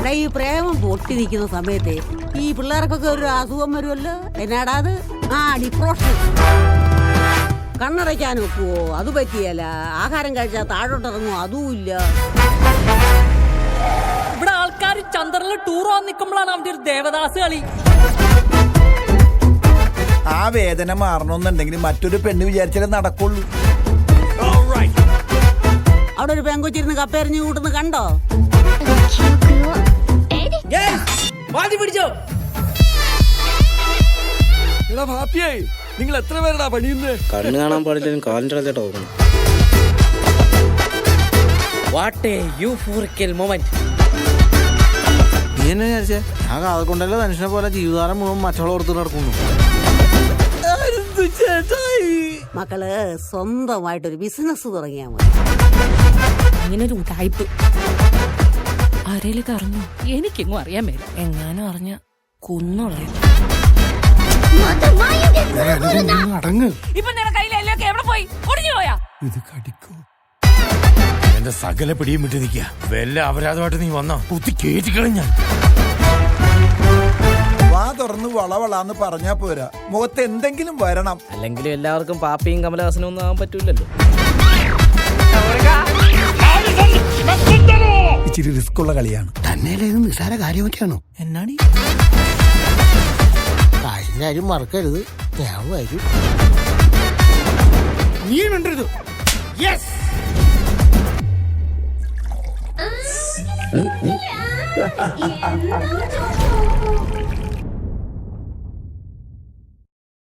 എടാ ഈ പ്രേമം പൊട്ടി നിൽക്കുന്ന സമയത്ത് ഈ പിള്ളേർക്കൊക്കെ ഒരു അസുഖം വരുമല്ലോ. എന്നാടാ അത്? ഡിപ്രോഷൻ. കണ്ണടയ്ക്കാൻ ഒക്കുവോ? അത് പറ്റിയല്ല. ആഹാരം കഴിച്ചാൽ താഴോട്ടിറങ്ങുമോ? അതും ഇല്ല. ഇവിടെ ആൾക്കാർ ചന്ദ്രനിൽ ടൂർ പോകാൻ നിൽക്കുമ്പോഴാണ് അവന്റെ ഒരു ദേവദാസ് കളി. ആ വേദന മാറണമെന്നുണ്ടെങ്കിൽ മറ്റൊരു പെണ്ണ് വിചാരിച്ചാലേ നടക്കുള്ളൂ. അവിടെ ഒരു പെങ്കൊച്ചിരുന്ന് കപ്പേറിഞ്ഞു കൂട്ടുന്ന കണ്ടോ? പിടിച്ചോ നിങ്ങൾ എത്ര പേരടാ പണിയുന്നേ? കണ്ണ് കാണാൻ പാടില്ല, കാലിന്റെ ഇടയിലോട്ട് നോക്കണം. What a euphorical moment. നീ എന്നെ വിചാരിച്ചേ ഞാൻ കാതെ കൊണ്ടല്ലേ മനുഷ്യനെ പോലെ ജീവിതകാലം മുഴുവൻ മറ്റുള്ള ഓർത്ത് നടക്കുന്നു. മക്കള് സ്വന്തമായിട്ടൊരു ബിസിനസ് തുടങ്ങിയാൽ മതി. അങ്ങനെ ഒരു ടൈപ്പ് ആരേലൊക്കെ അറിഞ്ഞു? എനിക്കെങ്ങും അറിയാൻ മേല. എങ്ങാനും അറിഞ്ഞ കുന്നുളയും. ഇപ്പൊ നിങ്ങളുടെ കയ്യിലെല്ലാം എവിടെ പോയി? ഒടിഞ്ഞു പോയാ? ഇത് കടിക്കോ? എന്റെ സകല പിടിയും വിട്ട് നിൽക്കുക. വല്ല അപരാധമായിട്ട് നീ വന്നോ കുത്തി കേറ്റിക്കളഞ്ഞ. വാ തുറന്ന് വളവളാന്ന് പറഞ്ഞാ പോരാ, മുഖത്ത് എന്തെങ്കിലും വരണം. അല്ലെങ്കിലും എല്ലാവർക്കും പാപ്പിയും കമലഹാസനും ഒന്നും ആവാൻ പറ്റൂലല്ലോ. ഇച്ചിരി റിസ്ക് ഉള്ള കളിയാണ്. തന്നെ നിസ്സാര കാര്യമൊക്കെയാണോ? എന്നാടി കാശിന്റെ കാര്യം മറക്കരുത്. ഞാൻ വരും. നീ വേണ്ടത്. യെസ്